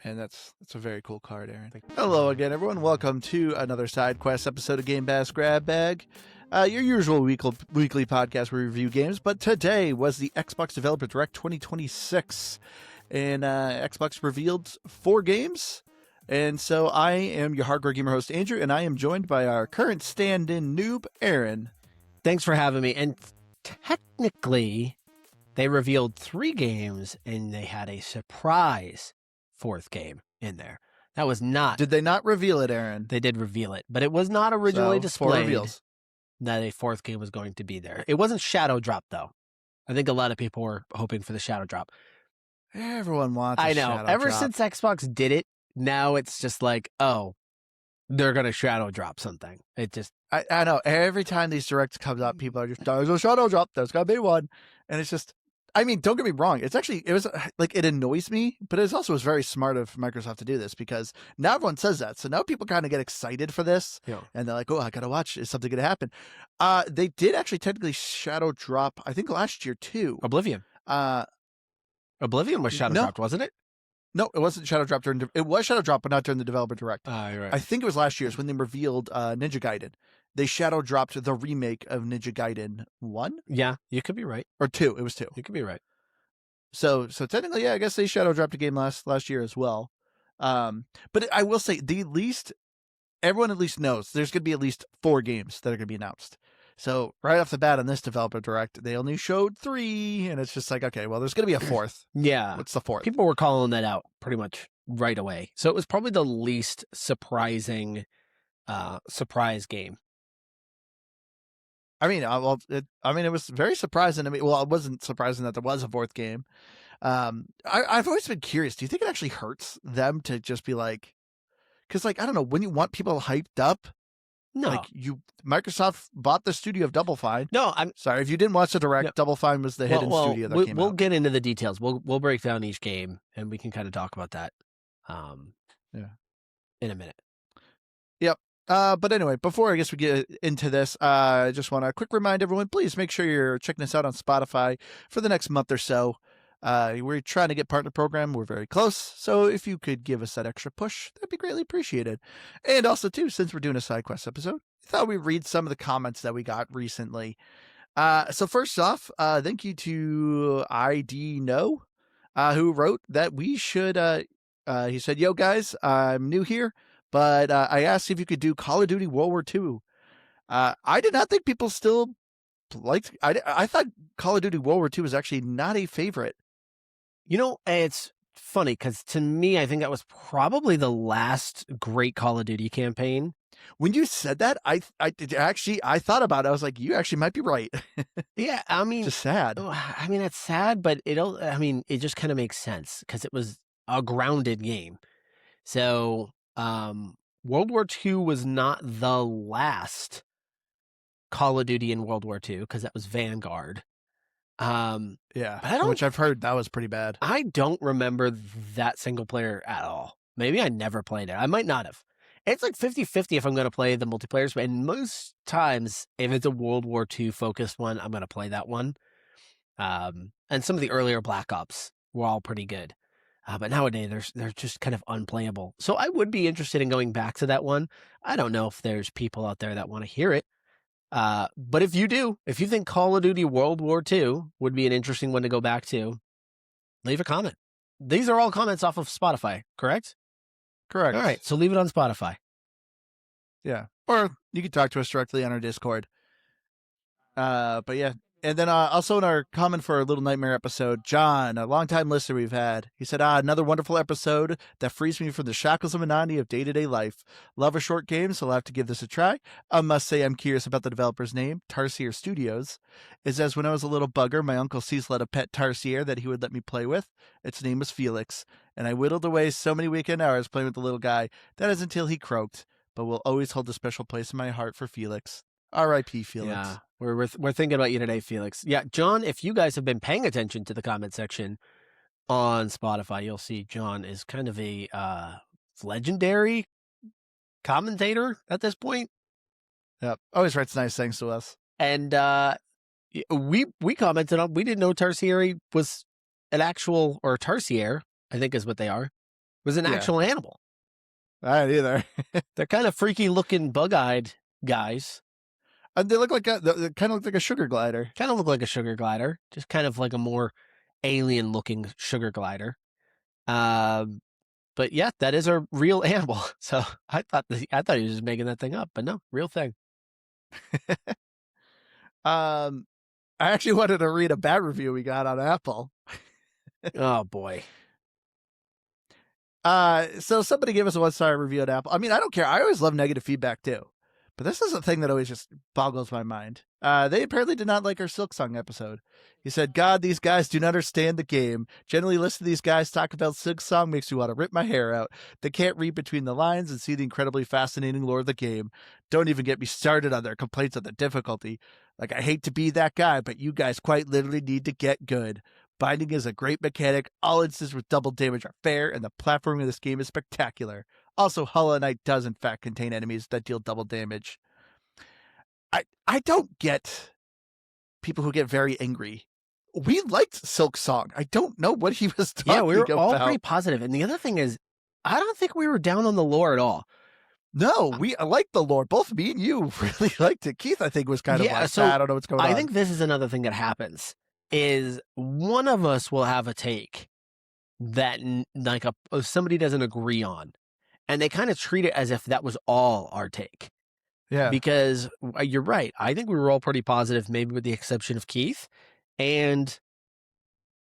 And that's a very cool card, Aaron. Hello again, everyone. Welcome to another Sidequest episode of Game Bass Grab Bag, your usual weekly podcast where we review games. But today was the Xbox Developer Direct 2026, and Xbox revealed 4 games. And so I am your hardcore gamer host, Andrew, and I am joined by our current stand-in noob, Aaron. Thanks for having me. And technically, they revealed 3 games, and they had a surprise 4th game in there. That was not... Did they not reveal it, Aaron? They did reveal it, but it was not originally displayed 4 reveals. That a 4th game was going to be there. It wasn't Shadow Drop, though. I think a lot of people were hoping for the Shadow Drop. Everyone wants I a know. Shadow Ever Drop. since Xbox did it, now it's just like, oh, they're going to Shadow Drop something. It just... I know. Every time these directs comes up, people are just, there's a Shadow Drop. There's got to be one. And it's just... I mean, don't get me wrong. It annoys me, but it also was very smart of Microsoft to do this because now everyone says that. So now people kind of get excited for this, and they're like, "Oh, I gotta watch. Is something gonna happen?" They did actually technically Shadow Drop, I think last year too. Oblivion. Oblivion was Shadow Dropped, wasn't it? No, it wasn't Shadow Drop it was Shadow Drop, but not during the Developer Direct. You're right. I think it was last year's when they revealed Ninja Gaiden. They Shadow Dropped the remake of Ninja Gaiden 1? Yeah, you could be right. Or 2. It was 2. You could be right. So technically, yeah, I guess they Shadow Dropped a game last year as well. But I will say, everyone at least knows there's going to be at least 4 games that are going to be announced. So right off the bat on this Developer Direct, they only showed 3, and it's just like, okay, well, there's going to be a 4th. Yeah. What's the 4th? People were calling that out pretty much right away. So it was probably the least surprising surprise game. I mean, it was very surprising to me. Well, it wasn't surprising that there was a 4th game. I've always been curious. Do you think it actually hurts them to just be like, because I don't know, when you want people hyped up, no, Microsoft bought the studio of Double Fine. No, I'm sorry if you didn't watch the Direct. No. Double Fine was the hidden studio that came out. We'll get into the details. We'll break down each game and we can kind of talk about that. In a minute. Yep. But anyway, before I guess we get into this, I just want to quick remind everyone, please make sure you're checking us out on Spotify for the next month or so. We're trying to get partner program. We're very close. So if you could give us that extra push, that'd be greatly appreciated. And also too, since we're doing a side quest episode, I thought we'd read some of the comments that we got recently. So first off, thank you to ID No, who wrote that we should, he said, "Yo guys, I'm new here, but I asked if you could do Call of Duty World War II. I did not think people still liked. I thought Call of Duty World War II was actually not a favorite. You know, it's funny because to me, I think that was probably the last great Call of Duty campaign. When you said that, I thought about it. I was like, you actually might be right. Yeah, I mean, just sad. I mean, it's sad, but it just kind of makes sense because it was a grounded game. So, World War II was not the last Call of Duty in World War II because that was Vanguard. Yeah, which I've heard that was pretty bad. I don't remember that single player at all. Maybe I never played it. I might not have. It's like 50-50 if I'm going to play the multiplayers, and most times, if it's a World War II focused one, I'm going to play that one. And some of the earlier Black Ops were all pretty good. But nowadays, they're just kind of unplayable. So I would be interested in going back to that one. I don't know if there's people out there that want to hear it. But if you do, if you think Call of Duty World War II would be an interesting one to go back to, leave a comment. These are all comments off of Spotify, correct? Correct. All right, so leave it on Spotify. Yeah, or you can talk to us directly on our Discord. But yeah. And then also in our comment for our Little Nightmare episode, John, a longtime listener we've had, he said, another wonderful episode that frees me from the shackles of monotony of day-to-day life. Love a short game, so I'll have to give this a try. I must say I'm curious about the developer's name, Tarsier Studios. It says, when I was a little bugger, my uncle Cecil had a pet Tarsier that he would let me play with. Its name was Felix, and I whittled away so many weekend hours playing with the little guy. That is until he croaked, but will always hold a special place in my heart for Felix. R.I.P. Felix. Yeah, we're thinking about you today, Felix. Yeah, John, if you guys have been paying attention to the comment section on Spotify, you'll see John is kind of a legendary commentator at this point. Yep, always writes nice things to us. And we commented on, we didn't know Tarsier was an actual, or Tarsier, I think is what they are. was an Yeah. actual animal. I don't either. They're kind of freaky looking, bug-eyed guys. And they look like they kind of look like a sugar glider. Kind of look like a sugar glider, just kind of like a more alien-looking sugar glider. But yeah, that is a real animal. So I thought he was just making that thing up, but no, real thing. I actually wanted to read a bad review we got on Apple. Oh boy. So somebody gave us a 1-star review at Apple. I mean, I don't care. I always love negative feedback too. But this is a thing that always just boggles my mind. They apparently did not like our Silk Song episode. He said, God, these guys do not understand the game. Generally, listen to these guys talk about Silk Song makes me want to rip my hair out. They can't read between the lines and see the incredibly fascinating lore of the game. Don't even get me started on their complaints of the difficulty. Like, I hate to be that guy, but you guys quite literally need to get good. Binding is a great mechanic. All instances with double damage are fair, and the platforming of this game is spectacular. Also, Hollow Knight does in fact contain enemies that deal double damage. I don't get people who get very angry. We liked Silk Song. I don't know what he was talking Yeah, we were all about. pretty positive. And the other thing is, I don't think we were down on the lore at all. No, we liked the lore. Both me and you really liked it. Keith, I think, was kind of like, I don't know what's going on. I think this is another thing that happens, is one of us will have a take that like somebody doesn't agree on, and they kind of treat it as if that was all our take. Yeah. Because you're right. I think we were all pretty positive, maybe with the exception of Keith. And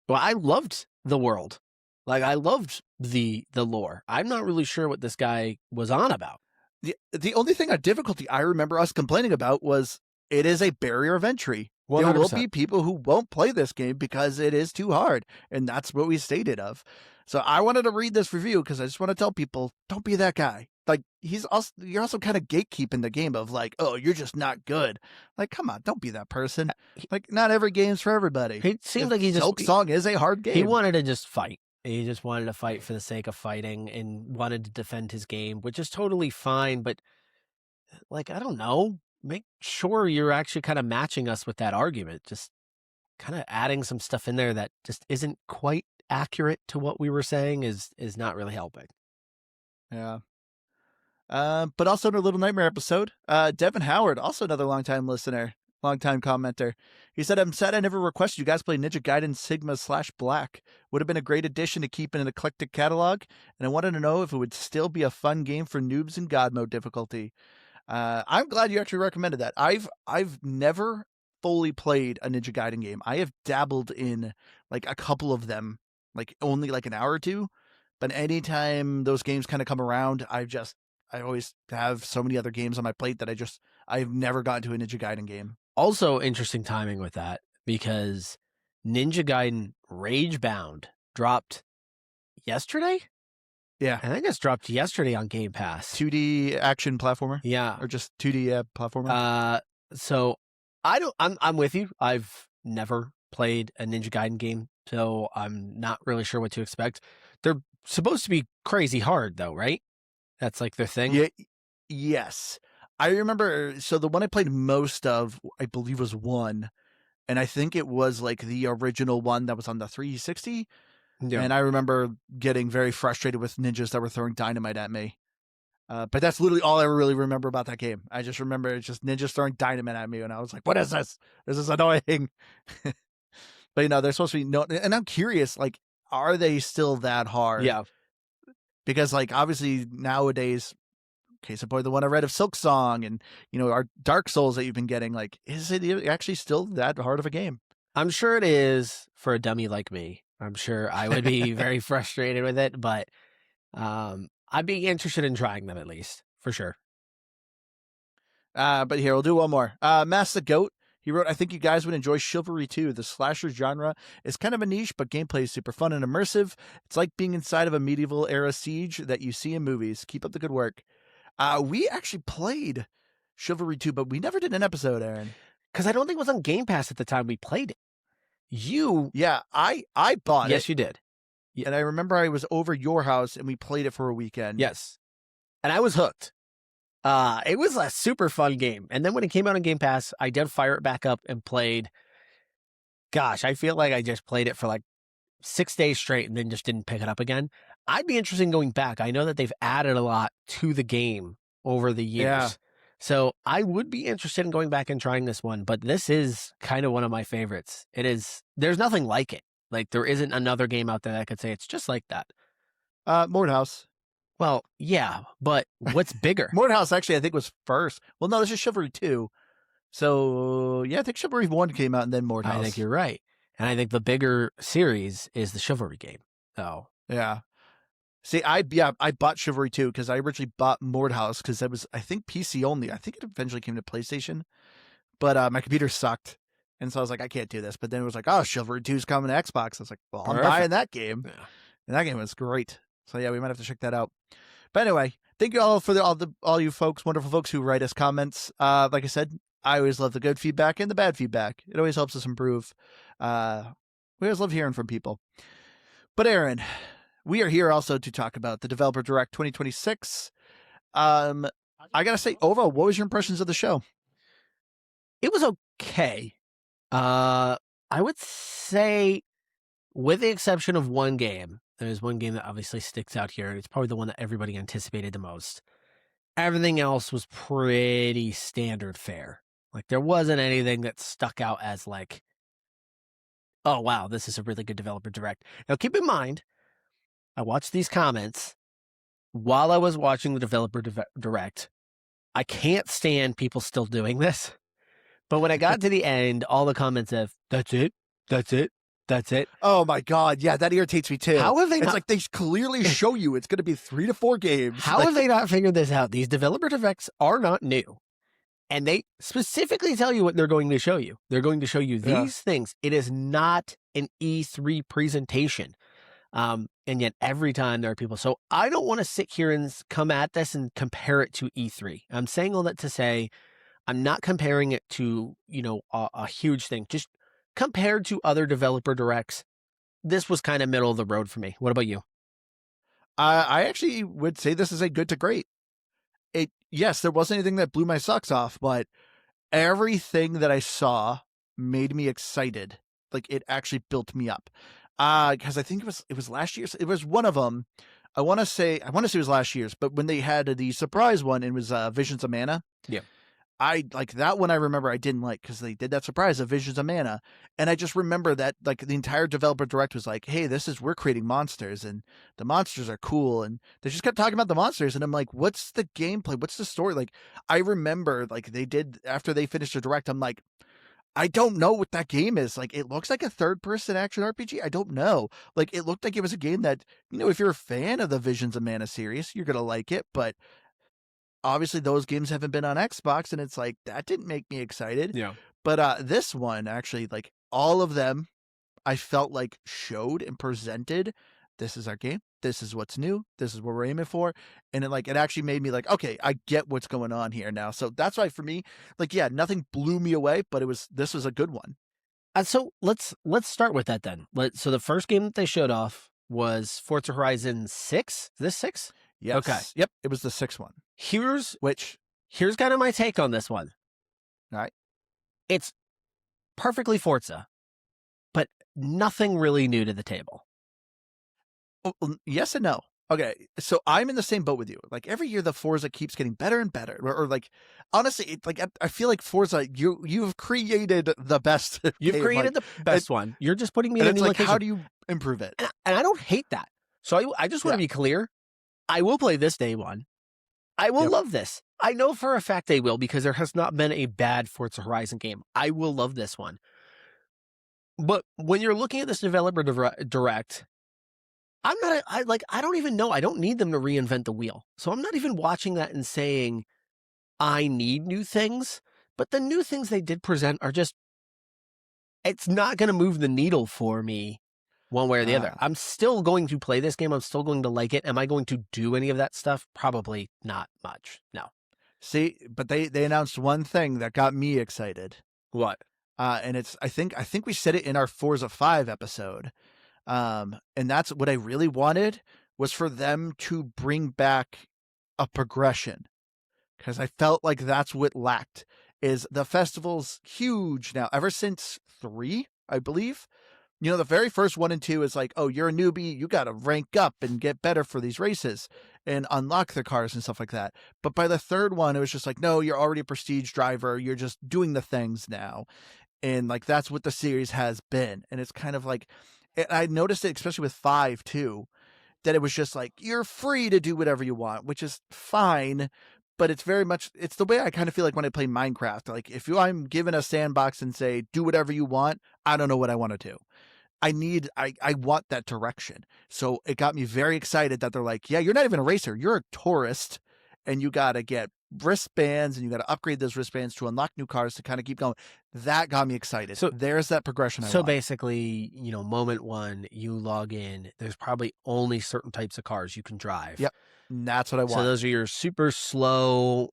well, I loved the world. Like I loved the lore. I'm not really sure what this guy was on about. The only thing on difficulty I remember us complaining about was it is a barrier of entry. 100%. There will be people who won't play this game because it is too hard. And that's what we stated of. So I wanted to read this review because I just want to tell people, don't be that guy. Like you're also kind of gatekeeping the game of like, oh, you're just not good. Like, come on, don't be that person. Like, not every game's for everybody. It seems like Silk Song is a hard game. He wanted to just fight. He just wanted to fight for the sake of fighting and wanted to defend his game, which is totally fine. But like, I don't know, make sure you're actually kind of matching us with that argument. Just kind of adding some stuff in there that just isn't quite accurate to what we were saying is not really helping. Yeah. But also in our Little Nightmare episode, Devin Howard, also another longtime listener, longtime commenter. He said, I'm sad I never requested you guys play Ninja Gaiden Sigma/Black. Would have been a great addition to keep in an eclectic catalog, and I wanted to know if it would still be a fun game for noobs in God mode difficulty. I'm glad you actually recommended that. I've never fully played a Ninja Gaiden game. I have dabbled in like a couple of them, like only like an hour or two. But anytime those games kind of come around, I always have so many other games on my plate that I've never gotten to a Ninja Gaiden game. Also interesting timing with that because Ninja Gaiden Ragebound dropped yesterday? Yeah. I think it's dropped yesterday on Game Pass. 2D action platformer? Yeah. Or just 2D platformer? So I'm with you. I've never played a Ninja Gaiden game, so I'm not really sure what to expect. They're supposed to be crazy hard though, right? That's like their thing? Yeah. Yes. I remember, so the one I played most of, I believe, was 1. And I think it was like the original one that was on the 360. Yeah. And I remember getting very frustrated with ninjas that were throwing dynamite at me. But that's literally all I really remember about that game. I just remember it's just ninjas throwing dynamite at me. And I was like, what is this? This is annoying. But, they're supposed to be no. And I'm curious, like, are they still that hard? Yeah. Because, like, obviously nowadays, case in point, the one I read of Silk Song and, our Dark Souls that you've been getting, like, is it actually still that hard of a game? I'm sure it is for a dummy like me. I'm sure I would be very frustrated with it, but I'd be interested in trying them at least, for sure. But here, we'll do one more. Mass the Goat, he wrote, I think you guys would enjoy Chivalry 2. The slasher genre is kind of a niche, but gameplay is super fun and immersive. It's like being inside of a medieval era siege that you see in movies. Keep up the good work. We actually played Chivalry 2, but we never did an episode, Aaron. Because I don't think it was on Game Pass at the time we played it. Yeah, I bought it. Yes, you did. And I remember I was over your house and we played it for a weekend. Yes. And I was hooked. It was a super fun game. And then when it came out on Game Pass, I did fire it back up and played. Gosh, I feel like I just played it for like 6 days straight and then just didn't pick it up again. I'd be interested in going back. I know that they've added a lot to the game over the Yeah. years. So I would be interested in going back and trying this one, but this is kind of one of my favorites. It is, there's nothing like it. Like there isn't another game out there that I could say it's just like that. Mordhouse. Well, yeah, but what's bigger? Mordhouse actually I think was first. Well, no, this is Chivalry 2. So yeah, I think Chivalry 1 came out and then Mordhouse. I think you're right. And I think the bigger series is the Chivalry game. Oh. Yeah. See, I bought Chivalry 2 because I originally bought Mordhouse because that was, I think, PC only. I think it eventually came to PlayStation, but my computer sucked. And so I was like, I can't do this. But then it was like, oh, Chivalry 2 is coming to Xbox. I was like, well, I'm buying that game. Yeah. And that game was great. So yeah, we might have to check that out. But anyway, thank you all for all you folks, wonderful folks who write us comments. Like I said, I always love the good feedback and the bad feedback. It always helps us improve. We always love hearing from people. But Aaron, we are here also to talk about the Developer Direct 2026. I gotta say, overall, what was your impressions of the show? It was okay. I would say, with the exception of one game, there's one game that obviously sticks out here. It's probably the one that everybody anticipated the most. Everything else was pretty standard fare. Like there wasn't anything that stuck out as like, oh wow, this is a really good Developer Direct. Now keep in mind, I watched these comments while I was watching the Developer Direct. I can't stand people still doing this. But when I got to the end, all the comments of, that's it, that's it, that's it. Oh my God. Yeah, that irritates me too. How have they It's not, like they clearly show you it's going to be 3 to 4 games. how have they not figured this out? These Developer Directs are not new. And they specifically tell you what they're going to show you. They're going to show you these things. It is not an E3 presentation. And yet every time there are people. So I don't want to sit here and come at this and compare it to E3. I'm saying all that to say, I'm not comparing it to, a huge thing. Just compared to other Developer Directs, this was kind of middle of the road for me. What about you? I actually would say this is a good to great. Yes, there wasn't anything that blew my socks off, but everything that I saw made me excited. Like it actually built me up. Because I think it was last year's. It was one of them. I want to say it was last year's, but when they had the surprise one, it was Visions of Mana. Yeah. I like that one. I remember I didn't like because they did that surprise of Visions of Mana, and I just remember that like the entire Developer Direct was like, "Hey, we're creating monsters, and the monsters are cool," and they just kept talking about the monsters, and I'm like, "What's the gameplay? What's the story?" Like, I remember like they did after they finished the Direct. I'm like, I don't know what that game is. Like, it looks like a third-person action RPG. I don't know. Like, it looked like it was a game that if you're a fan of the Visions of Mana series, you're gonna like it, but obviously those games haven't been on Xbox, and it's like that didn't make me excited. Yeah. But this one actually, like all of them, I felt like showed and presented. This is our game. This is what's new. This is what we're aiming for, and it actually made me like, okay, I get what's going on here now. So that's why for me, like, yeah, nothing blew me away, but this was a good one. So let's start with that then. So the first game that they showed off was Forza Horizon 6. Is this 6? Yes. Okay. Yep. It was the 6th one. Here's Which kind of my take on this one. all right. It's perfectly Forza, but nothing really new to the table. Yes and no. Okay, so I'm in the same boat with you. Like every year, the Forza keeps getting better and better. Or like, honestly, I feel like Forza, you've created the best. You've game. created the best one. You're just putting me in a new like, location. how do you improve it? And I don't hate that. So I just want to be clear. I will play this day one. I will love this. I know for a fact I will because there has not been a bad Forza Horizon game. I will love this one. But when you're looking at this Developer Direct, I don't even know. I don't need them to reinvent the wheel. So I'm not even watching that and saying I need new things. But the new things they did present are just, it's not going to move the needle for me one way or the other. I'm still going to play this game. I'm still going to like it. Am I going to do any of that stuff? Probably not much. No. See, but they announced one thing that got me excited. What? And it's I think we said it in our Forza 5 episode. And that's what I really wanted was for them to bring back a progression, because I felt like that's what lacked. Is the festival's huge now ever since 3, I believe. You know, the very first 1 and 2 is like, oh, you're a newbie, you got to rank up and get better for these races and unlock the cars and stuff like that. But by the third one, it was just like, no, you're already a prestige driver. You're just doing the things now. And like, that's what the series has been. And it's kind of like, I noticed it, especially with 5 too, that it was just like, you're free to do whatever you want, which is fine. But it's very much, it's the way I kind of feel like when I play Minecraft. Like, if I'm given a sandbox and say, do whatever you want, I don't know what I want to do. I want that direction. So it got me very excited that they're like, yeah, you're not even a racer. You're a tourist and you got to get wristbands and you got to upgrade those wristbands to unlock new cars to kind of keep going. That got me excited. So there's that progression I So want. basically, moment one, you log in, there's probably only certain types of cars you can drive. Yep. And that's what I want. So those are your super slow,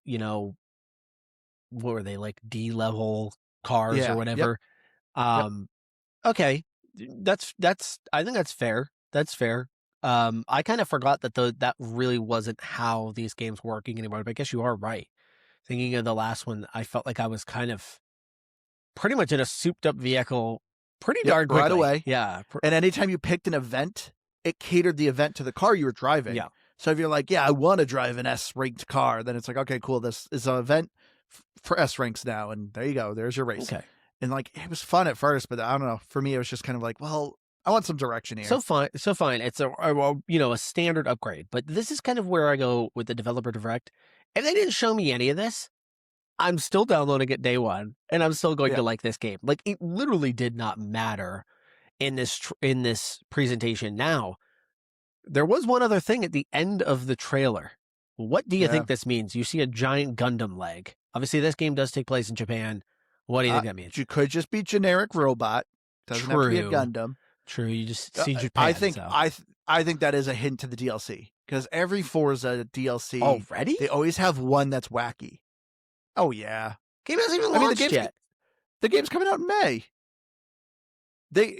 what were they, like D-level cars or whatever. Yep. Okay. I think that's fair. That's fair. I kind of forgot that that really wasn't how these games were working anymore, but I guess you are right. Thinking of the last one, I felt like I was kind of pretty much in a souped up vehicle pretty darn quickly. Right away. Yeah. And anytime you picked an event, it catered the event to the car you were driving. Yeah. So if you're like, yeah, I want to drive an S-ranked car, then it's like, okay, cool. This is an event for S ranks now. And there you go. There's your race. Okay. And like, it was fun at first, but I don't know. For me, it was just kind of like, well, I want some direction here. So fine. It's a standard upgrade, but this is kind of where I go with the developer direct. If they didn't show me any of this, I'm still downloading it day one, and I'm still going to like this game. Like, it literally did not matter in this presentation. Now, there was one other thing at the end of the trailer. What do you think this means? You see a giant Gundam leg. Obviously, this game does take place in Japan. What do you think that means? You could just be generic robot. Doesn't have to be a Gundam. True. You just see Japan. I think that is a hint to the DLC, because every Forza DLC already, they always have one that's wacky. Oh yeah, game hasn't even launched yet. The game's coming out in May.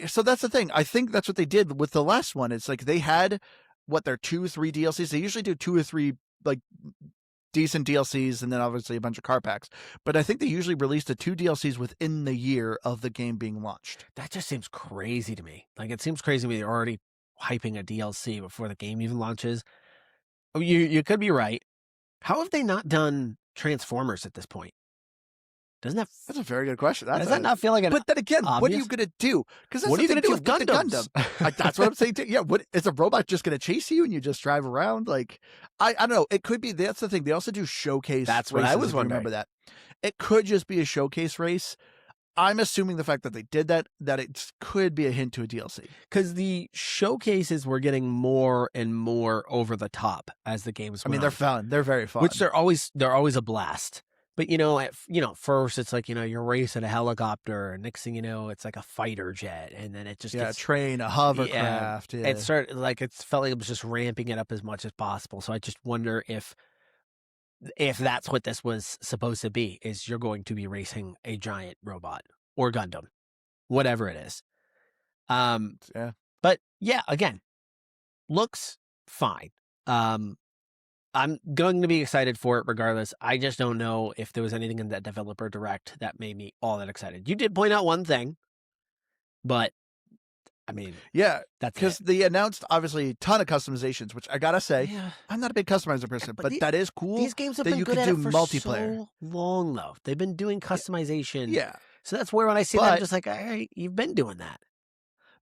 So that's the thing. I think that's what they did with the last one. It's like they had their 2-3 DLCs. They usually do 2 or 3 like decent DLCs and then obviously a bunch of car packs. But I think they usually released the 2 DLCs within the year of the game being launched. That just seems crazy to me. Like, it seems crazy to me they're already hyping a DLC before the game even launches. Oh, you could be right. How have they not done Transformers at this point? That's a very good question. Does that not feel like But then again, what are you going to do? Because what are you going to do with Gundams? Like, that's what I'm saying too. Yeah, is a robot just going to chase you and you just drive around? Like, I don't know. It could be. That's the thing. They also do showcase. That's what I was wondering. Remember that? It could just be a showcase race. I'm assuming the fact that they did that it could be a hint to a DLC. Because the showcases were getting more and more over the top as the games went on. They're fun. They're very fun. Which they're always a blast. But, first it's like, you're racing a helicopter, and next thing you know, it's like a fighter jet, and then it just gets... a train, a hovercraft. Yeah. It started, it felt like it was just ramping it up as much as possible. So I just wonder if that's what this was supposed to be, is you're going to be racing a giant robot or Gundam, whatever it is. But yeah, again, looks fine. I'm going to be excited for it regardless. I just don't know if there was anything in that developer direct that made me all that excited. You did point out one thing, but yeah, that's because they announced obviously a ton of customizations, which I gotta say, I'm not a big customizer person, but that is cool. These games have been good at it for multiplayer so long, though. They've been doing customization. Yeah. So that's where when I see that, I'm just like, all right, you've been doing that.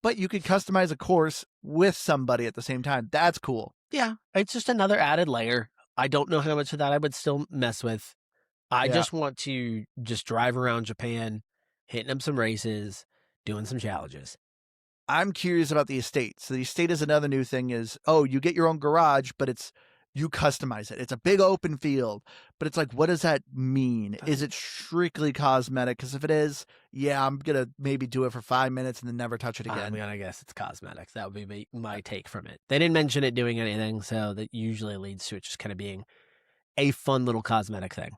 But you could customize a course with somebody at the same time. That's cool. Yeah, it's just another added layer. I don't know how much of that I would still mess with. I just want to just drive around Japan, hitting up some races, doing some challenges. I'm curious about the estate. So the estate is another new thing is, you get your own garage, but you customize it. It's a big open field, but it's like, what does that mean? Is it strictly cosmetic? Because if it is, I'm going to maybe do it for 5 minutes and then never touch it again. I guess it's cosmetics. That would be my take from it. They didn't mention it doing anything, so that usually leads to it just kind of being a fun little cosmetic thing.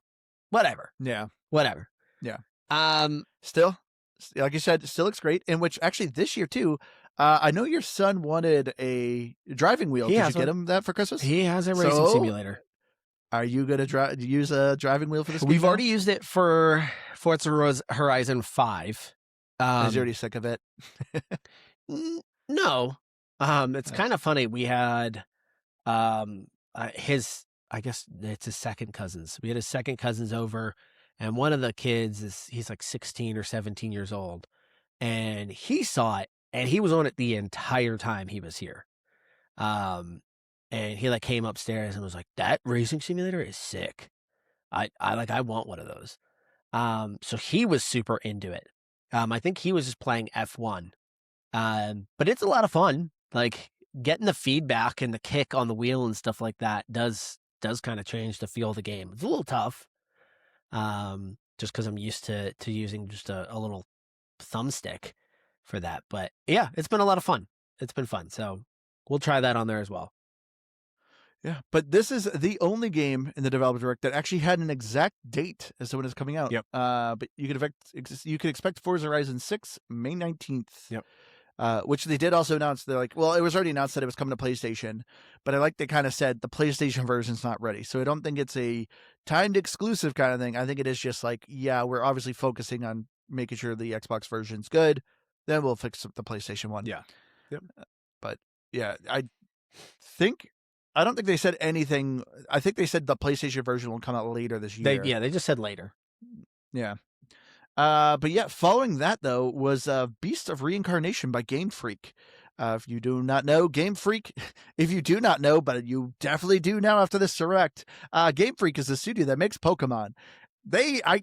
Whatever. Yeah. Whatever. Yeah. Still, like you said, it still looks great. In which actually this year too, I know your son wanted a driving wheel. Did you get him that for Christmas? He has a racing simulator. Are you going to use a driving wheel for this? We've already used it for Forza Horizon 5. Is he already sick of it? No. It's Uh, kind of funny. We had um his I guess it's his second cousins. We had his second cousins over, and one of the kids he's like 16 or 17 years old, and he saw it and he was on it the entire time he was here. Um and he like came upstairs and was like, "That racing simulator is sick. I want one of those." So he was super into it. I think he was just playing F1. But it's a lot of fun. Like getting the feedback and the kick on the wheel and stuff like that does kind of change the feel of the game. It's a little tough. Just because I'm used to using just a little thumbstick for that. But yeah, it's been a lot of fun. It's been fun. So we'll try that on there as well. yeah, but this is the only game in the developer direct that actually had an exact date as to when it's coming out. Yep. But you could expect Forza Horizon 6 May 19th. Yep. Which they did also announce. They're like, well, it was already announced that it was coming to PlayStation, but I like they kind of said the PlayStation version's not ready. So I don't think it's a timed exclusive kind of thing. I think it is just like, yeah, we're obviously focusing on making sure the Xbox version's good. Then we'll fix up the PlayStation one. Yeah. Yep. But yeah, think I don't think they said anything. I think they said the PlayStation version will come out later this year. They just said later. Yeah. But yeah, following that though was Beast of Reincarnation by Game Freak. If you do not know, Game Freak, if you do not know, but you definitely do now after this direct, Game Freak is a studio that makes Pokemon. I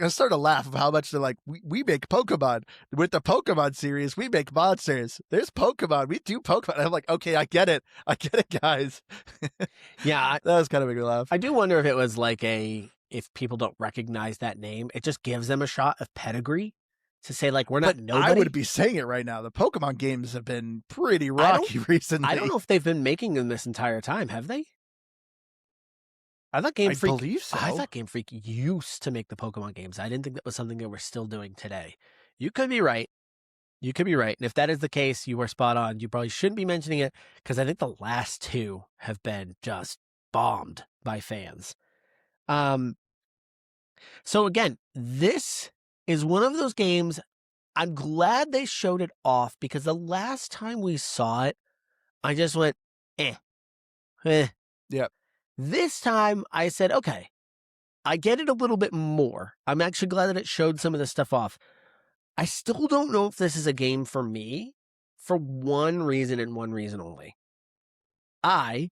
started to laugh of how much they're like, we make Pokemon. With the Pokemon series, we make monsters. There's Pokemon. We do Pokemon. I'm like, okay, I get it. I get it, guys. Yeah. That was kind of making me laugh. I do wonder if it was like if people don't recognize that name, it just gives them a shot of pedigree to say like we're not But nobody. I would be saying it right now. The Pokemon games have been pretty rocky recently. I don't know if they've been making them this entire time, have they? I thought Game Freak. believe so. I thought Game Freak used to make the Pokemon games. I didn't think that was something they were still doing today. You could be right. You could be right. And if that is the case, you are spot on. You probably shouldn't be mentioning it because I think the last two have been just bombed by fans. So again, this is one of those games. I'm glad they showed it off because the last time we saw it, I just went, eh. Yep. This time I said, okay, I get it a little bit more. I'm actually glad that it showed some of this stuff off. I still don't know if this is a game for me for one reason and one reason only. I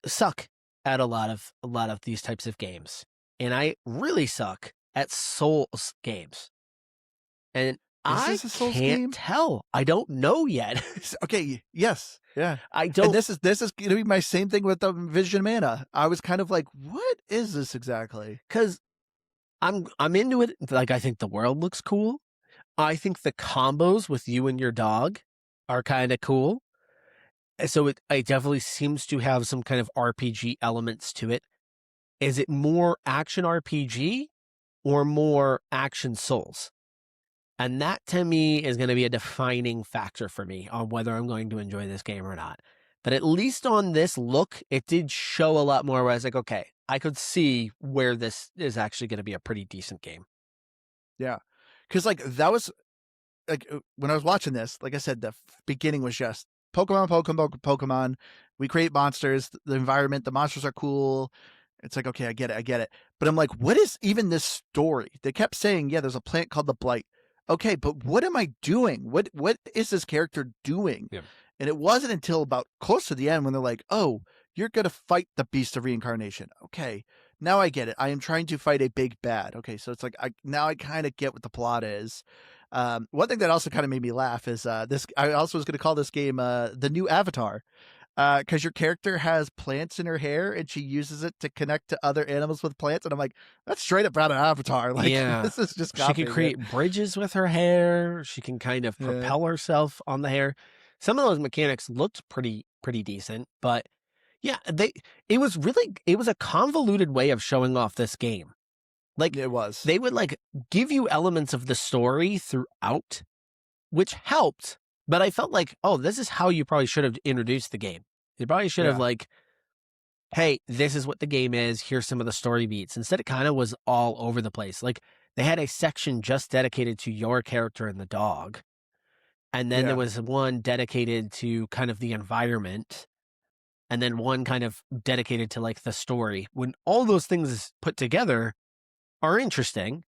suck at a lot of these types of games. And I really suck at Souls games. And I can't tell. I don't know yet. Okay, yes. Yeah. I don't. And this is going to be my same thing with the Vision Mana. I was kind of like, what is this exactly? Cuz I'm into it. Like I think the world looks cool. I think the combos with you and your dog are kind of cool. So it definitely seems to have some kind of RPG elements to it. Is it more action RPG or more action Souls? And that to me is going to be a defining factor for me on whether I'm going to enjoy this game or not. But at least on this look, it did show a lot more where I was like, okay, I could see where this is actually going to be a pretty decent game. Yeah. Because like that was like when I was watching this, like I said, the beginning was just Pokemon. We create monsters, the environment, the monsters are cool. It's like, okay, I get it. But I'm like, what is even this story? They kept saying, yeah, there's a plant called the Blight. Okay, but what am I doing? What is this character doing? Yeah. And it wasn't until about close to the end when they're like, oh, you're going to fight the Beast of Reincarnation. Okay, now I get it. I am trying to fight a big bad. Okay, so it's like, now I kind of get what the plot is. One thing that also kind of made me laugh is this. I also was going to call this game the new Avatar, because your character has plants in her hair and she uses it to connect to other animals with plants, and I'm like, that's straight up out of Avatar. Like, yeah, this is just she can create bridges with her hair. She can kind of propel herself on the hair. Some of those mechanics looked pretty decent, but yeah, it was a convoluted way of showing off this game. Like it was. They would like give you elements of the story throughout, which helped, but I felt like, oh, this is how you probably should have introduced the game. You probably should have like, hey, this is what the game is. Here's some of the story beats. Instead, it kind of was all over the place. Like they had a section just dedicated to your character and the dog. and then there Yeah. was one dedicated to kind of the environment, and then one kind of dedicated to like the story. When all those things put together are interesting,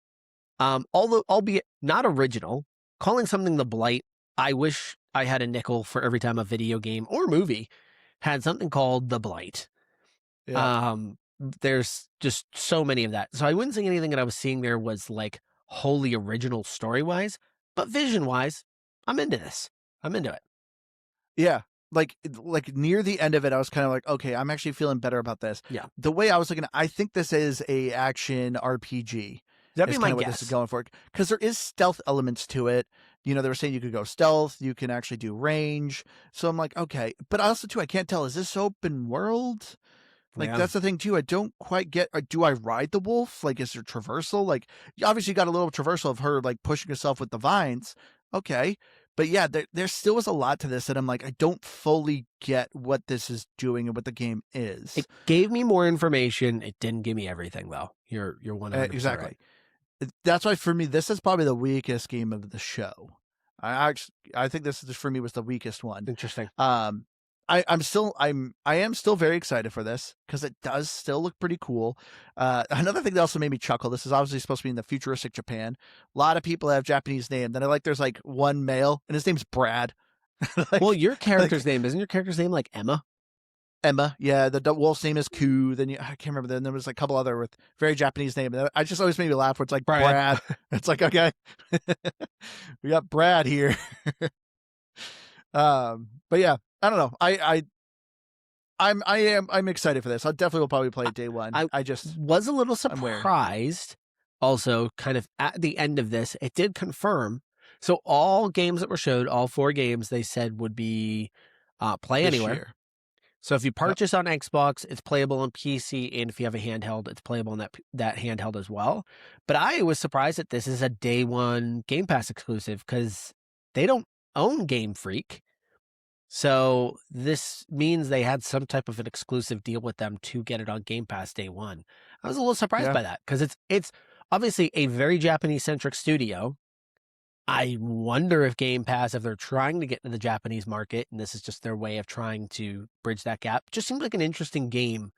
although albeit not original, calling something the Blight, I wish I had a nickel for every time a video game or movie had something called the Blight. Yeah. There's just so many of that. So I wouldn't say anything that I was seeing there was like wholly original story wise, but vision wise, I'm into this. I'm into it. Yeah. Like near the end of it, I was kind of like, okay, I'm actually feeling better about this. Yeah. The way I was looking, I think this is a action RPG. That'd be Is my kind of what this is guess. going for because there is stealth elements to it. You know, they were saying you could go stealth, you can actually do range. So I'm like, okay, but also too, I can't tell. Is this open world? Like Yeah. that's the thing too. I don't quite get. Do I ride the wolf? Like, is there traversal? Like, you obviously got a little traversal of her like pushing herself with the vines. Okay, but yeah, there still was a lot to this that I'm like, I don't fully get what this is doing and what the game is. It gave me more information. It didn't give me everything though. You're 100% right. Exactly. That's why for me, this is probably the weakest game of the show. I think this is for me was the weakest one. Interesting. I am still very excited for this because it does still look pretty cool. Another thing that also made me chuckle. This is obviously supposed to be in the futuristic Japan. A lot of people have Japanese names. Then I like there's like one male and his name's Brad. Well, your Like character's name, isn't your character's name like Emma? Emma. Yeah, the wolf's name is Ku. Then I can't remember. Then there was a couple other with very Japanese name. I just always made me laugh. Where it's like Brad. It's like okay, we got Brad here. But yeah, I don't know. I'm excited for this. I definitely will probably play it day one. I was a little I'm wary. surprised. Also, kind of at the end of this, it did confirm. So all games that were showed, all 4 games they said would be play This anywhere. year. So if you Yep. purchase on Xbox, it's playable on PC, and if you have a handheld, it's playable on that handheld as well. But I was surprised that this is a day one Game Pass exclusive because they don't own Game Freak. So this means they had some type of an exclusive deal with them to get it on Game Pass day one. I was a little surprised Yeah. by that because it's obviously a very Japanese centric studio. I wonder if Game Pass, if they're trying to get into the Japanese market, and this is just their way of trying to bridge that gap, just seems like an interesting game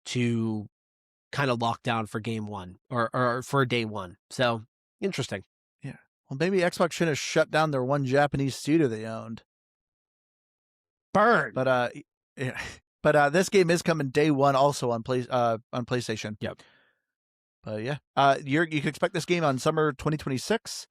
to kind of lock down for game one or for day one. So interesting. Yeah. Well, maybe Xbox shouldn't have shut down their one Japanese studio they owned. Burn. But yeah. But this game is coming day one also on PlayStation. Yep. But yeah, you can expect this game on summer 2026.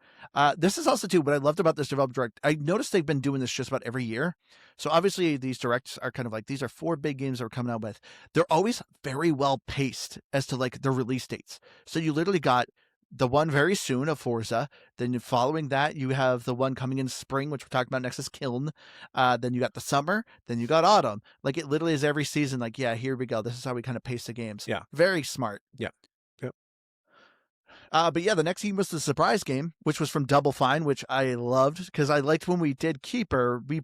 This is also too what I loved about this developer direct. I noticed they've been doing this just about every year. So obviously these directs are kind of like these are 4 big games that we're coming out with. They're always very well paced as to like the release dates. So you literally got the one very soon of Forza. Then following that, you have the one coming in spring, which we're talking about next is Kiln. Then you got the summer. Then you got autumn. Like it literally is every season. Like yeah, here we go. This is how we kind of pace the games. Yeah. Very smart. Yeah. Yep. But yeah, the next game was the surprise game, which was from Double Fine, which I loved because I liked when we did Keeper. We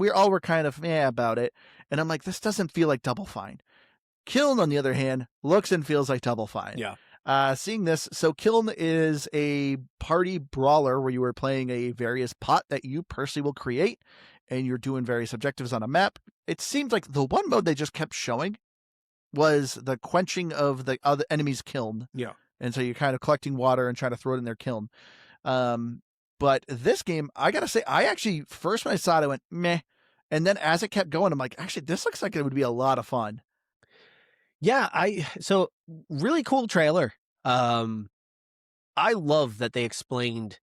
all were kind of about it, and I'm like, this doesn't feel like Double Fine. Kiln, on the other hand, looks and feels like Double Fine. Yeah. Seeing this, so Kiln is a party brawler where you are playing a various pot that you personally will create, and you're doing various objectives on a map. It seems like the one mode they just kept showing was the quenching of the other enemy's kiln. Yeah. And so you're kind of collecting water and trying to throw it in their kiln. But this game, I gotta say, I actually first when I saw it, I went meh, and then as it kept going, I'm like, actually, this looks like it would be a lot of fun. Yeah, so really cool trailer. I love that they explained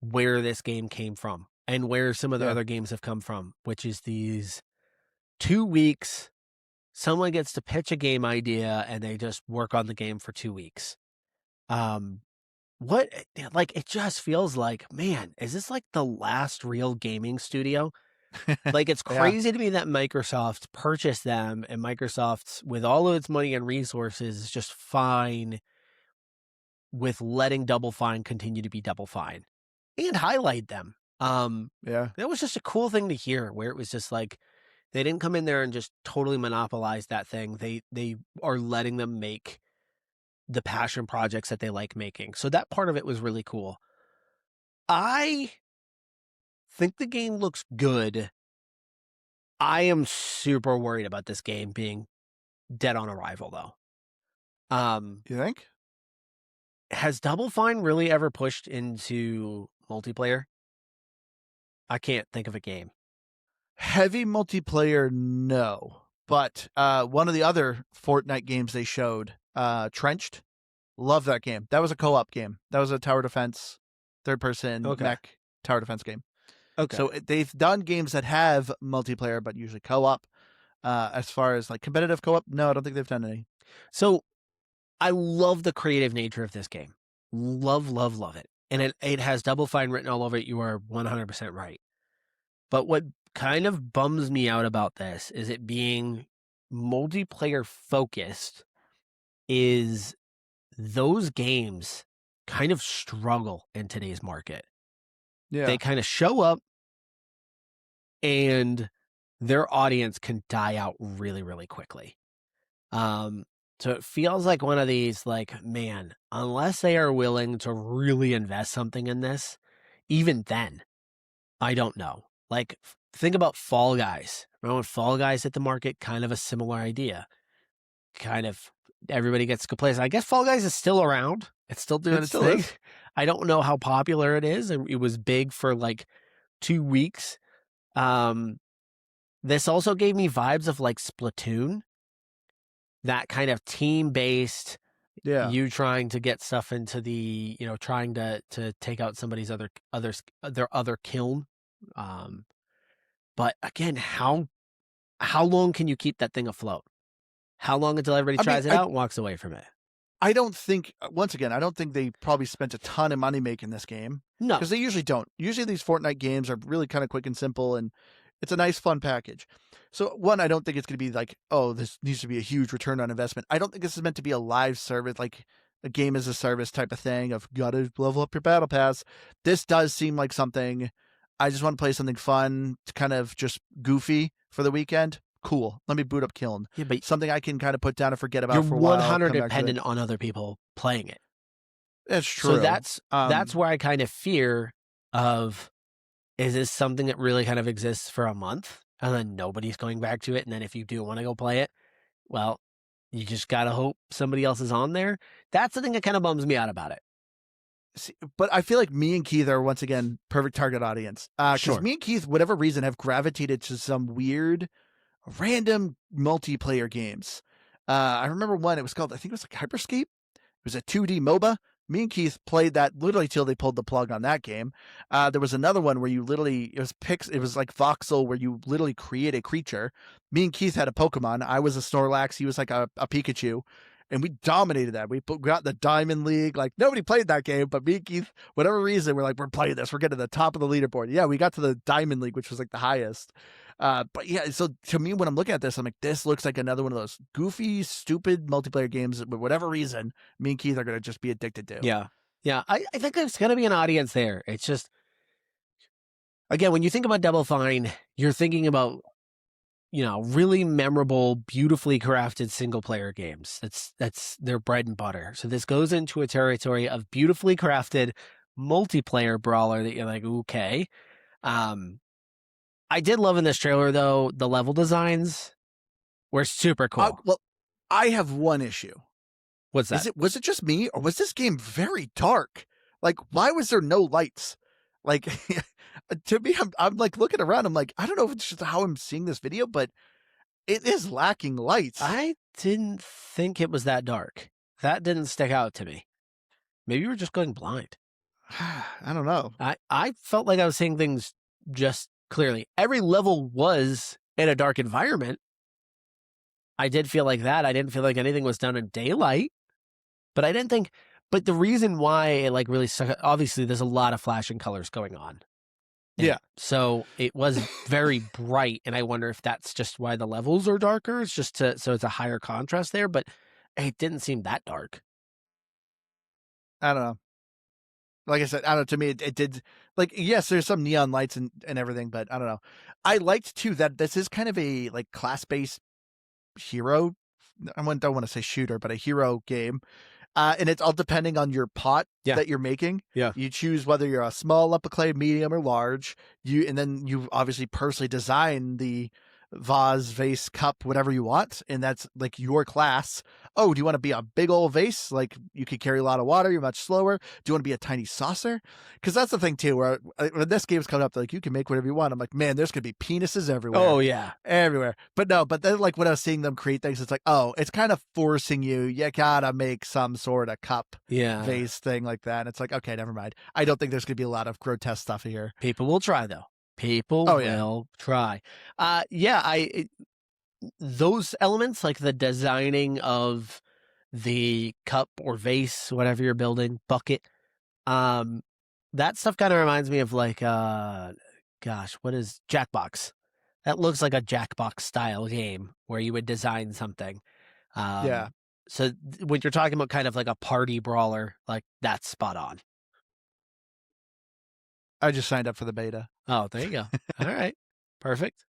where this game came from and where some of the other games have come from, which is these 2 weeks. Someone gets to pitch a game idea and they just work on the game for 2 weeks. What like it just feels like, man, is this like the last real gaming studio? Like it's Yeah. crazy to me that Microsoft purchased them and Microsoft's with all of its money and resources is just fine with letting Double Fine continue to be Double Fine and highlight them. Yeah. That was just a cool thing to hear where it was just like they didn't come in there and just totally monopolize that thing. They are letting them make the passion projects that they like making. So that part of it was really cool. I think the game looks good. I am super worried about this game being dead on arrival, though. You think? Has Double Fine really ever pushed into multiplayer? I can't think of a game. Heavy multiplayer, no. But one of the other Fortnite games they showed, Trenched, love that game. That was a co-op game. That was a tower defense, third-person mech tower defense game. Okay. So they've done games that have multiplayer, but usually co-op. As far as like competitive co-op, no, I don't think they've done any. So I love the creative nature of this game. Love, love, love it. And it has Double Fine written all over it. You are 100% right. But what kind of bums me out about this is it being multiplayer focused is those games kind of struggle in today's market. Yeah. They kind of show up and their audience can die out really, really quickly. So it feels like one of these, like, man, unless they are willing to really invest something in this, even then, I don't know. Like, think about Fall Guys. Remember when Fall Guys hit the market? Kind of a similar idea. Kind of everybody gets complacent. I guess Fall Guys is still around. It's still doing its thing. Is. I don't know how popular it is. It was big for like 2 weeks. This also gave me vibes of like Splatoon. That kind of team-based, you trying to get stuff into the, trying to take out somebody's their other kiln. But again, how long can you keep that thing afloat? How long until everybody tries it out and walks away from it? I don't think, once again, I don't think they probably spent a ton of money making this game. No. Because they usually don't. Usually these Fortnite games are really kind of quick and simple, and it's a nice, fun package. So, one, I don't think it's going to be like, oh, this needs to be a huge return on investment. I don't think this is meant to be a live service, like a game as a service type of thing of gotta level up your battle pass. This does seem like something, I just want to play something fun, kind of just goofy for the weekend. Cool. Let me boot up Kiln. Yeah, but something I can kind of put down and forget about for a while. You're 100 dependent on other people playing it. That's true. So that's where I kind of fear of, is this something that really kind of exists for a month and then nobody's going back to it? And then if you do want to go play it, well, you just got to hope somebody else is on there. That's the thing that kind of bums me out about it. See, but I feel like me and Keith are, once again, perfect target audience. Because me and Keith, whatever reason, have gravitated to some weird, random multiplayer games. I remember one, it was called, I think it was like Hyperscape. It was a 2D MOBA. Me and Keith played that literally till they pulled the plug on that game. There was another one where you literally, it was like voxel where you literally create a creature. Me and Keith had a Pokemon. I was a Snorlax. He was like a Pikachu. And we dominated that. We got the Diamond League. Like, nobody played that game, but me and Keith, whatever reason, we're like, we're playing this. We're getting to the top of the leaderboard. Yeah, we got to the Diamond League, which was like the highest. But yeah, so to me, when I'm looking at this, I'm like, this looks like another one of those goofy, stupid multiplayer games that, for whatever reason, me and Keith are going to just be addicted to. Yeah. Yeah. I think there's going to be an audience there. It's just, again, when you think about Double Fine, you're thinking about, really memorable, beautifully crafted single player games. That's their bread and butter. So this goes into a territory of beautifully crafted multiplayer brawler that you're like, okay. I did love in this trailer, though, the level designs were super cool. Well, I have one issue. What's that? Was it just me, or was this game very dark? Like, why was there no lights? Like, to me, I'm like looking around. I'm like, I don't know if it's just how I'm seeing this video, but it is lacking lights. I didn't think it was that dark. That didn't stick out to me. Maybe you were just going blind. I don't know. I felt like I was seeing things just clearly. Every level was in a dark environment. I did feel like that. I didn't feel like anything was done in daylight, but I didn't think. But the reason why it like really stuck, obviously, there's a lot of flashing colors going on. Yeah. So it was very bright, and I wonder if that's just why the levels are darker. It's just so it's a higher contrast there, but it didn't seem that dark. I don't know. Like I said, I don't know. To me, it did. Like, yes, there's some neon lights and everything, but I don't know. I liked too that this is kind of a like class-based hero. I don't want to say shooter, but a hero game. And it's all depending on your pot Yeah. that you're making. Yeah. You choose whether you're a small lump of clay, medium, or large. And then you obviously personally design the vase, cup, whatever you want, and that's like your class. Oh, do you want to be a big old vase? Like you could carry a lot of water, you're much slower. Do you want to be a tiny saucer? Because that's the thing too, where when this game's coming up, like you can make whatever you want. I'm like, man, there's gonna be penises everywhere. Oh yeah. Everywhere. But no, but then like when I was seeing them create things, it's like, oh, it's kind of forcing you gotta make some sort of cup vase thing like that. And it's like, okay, never mind. I don't think there's gonna be a lot of grotesque stuff here. People will try though. People will try. Those elements, like the designing of the cup or vase, whatever you're building, bucket, that stuff kind of reminds me of like, gosh, what is Jackbox? That looks like a Jackbox style game where you would design something. Yeah. So when you're talking about kind of like a party brawler, like that's spot on. I just signed up for the beta. Oh, there you go. All right. Perfect.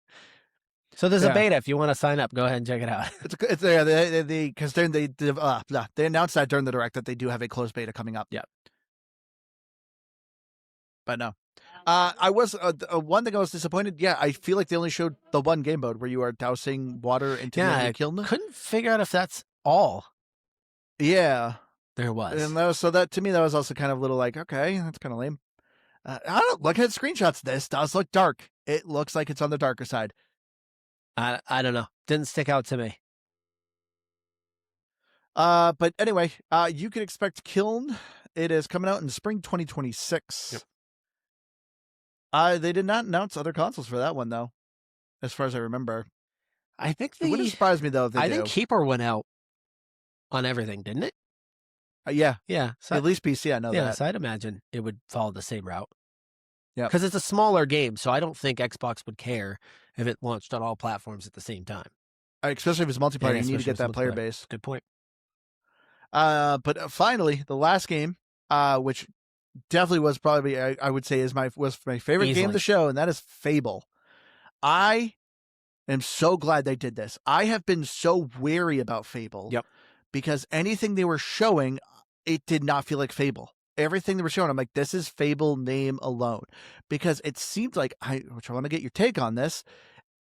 So there's a beta. If you want to sign up, go ahead and check it out. It's there. Because they announced that during the direct that they do have a closed beta coming up. Yeah. But no. I was one thing I was disappointed. Yeah, I feel like they only showed the one game mode where you are dousing water into the kiln. Couldn't figure out if that's all. Yeah, there was. And so that to me that was also kind of a little like, okay, that's kind of lame. I don't look at screenshots. This does look dark. It looks like it's on the darker side. I don't know. Didn't stick out to me. But anyway, you can expect Kiln. It is coming out in spring 2026. Yep. They did not announce other consoles for that one though, as far as I remember. I think it wouldn't surprise me though if they do. think Keeper went out on everything, didn't it? Yeah. So at least PC, I know that. Yeah, so I'd imagine it would follow the same route. Yeah, because it's a smaller game, so I don't think Xbox would care if it launched on all platforms at the same time. Especially if it's multiplayer, you need to get that player base. Good point. But finally, the last game, which definitely was probably I would say was my favorite game of the show, and that is Fable. I am so glad they did this. I have been so wary about Fable. Yep. Because anything they were showing, it did not feel like Fable. Everything they were showing, I'm like, this is Fable name alone. Because it seemed like, which I want to get your take on this.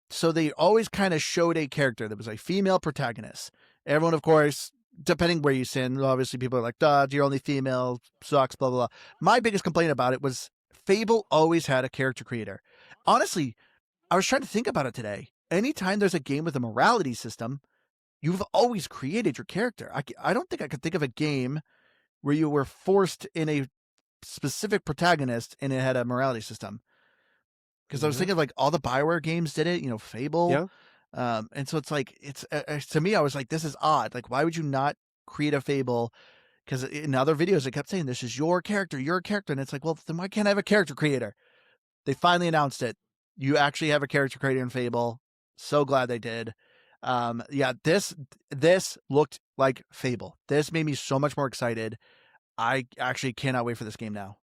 So they always kind of showed a character that was a female protagonist. Everyone, of course, depending where you sin, obviously people are like, duh, you're only female, sucks, blah, blah, blah. My biggest complaint about it was Fable always had a character creator. Honestly, I was trying to think about it today. Anytime there's a game with a morality system, you've always created your character. I don't think I could think of a game where you were forced in a specific protagonist and it had a morality system. Because I was thinking of like all the BioWare games did it, Fable. Yeah. And so it's like, to me, I was like, this is odd. Like, why would you not create a Fable? Because in other videos, it kept saying, this is your character. And it's like, well, then why can't I have a character creator? They finally announced it. You actually have a character creator in Fable. So glad they did. This looked like Fable. This made me so much more excited. I actually cannot wait for this game now.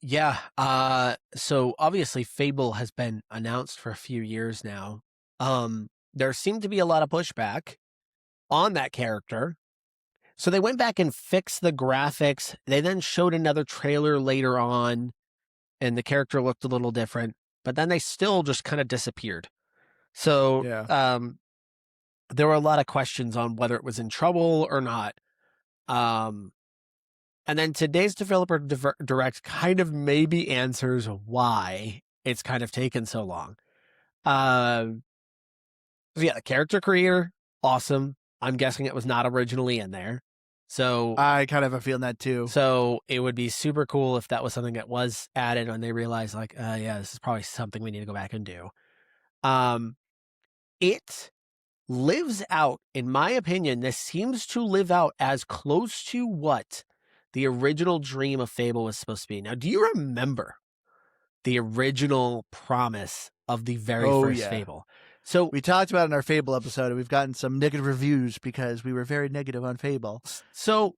Yeah. So obviously Fable has been announced for a few years now. There seemed to be a lot of pushback on that character. So they went back and fixed the graphics. They then showed another trailer later on, and the character looked a little different, but then they still just kind of disappeared. So there were a lot of questions on whether it was in trouble or not. And then today's developer direct kind of maybe answers why it's kind of taken so long. So yeah, the character creator, awesome. I'm guessing it was not originally in there. So I kind of have a feeling that too. So it would be super cool if that was something that was added when they realized like, yeah, this is probably something we need to go back and do. It lives out, in my opinion, this seems to live out as close to what the original dream of Fable was supposed to be. Now, do you remember the original promise of the very first Fable? So we talked about it in our Fable episode, and we've gotten some negative reviews because we were very negative on Fable. So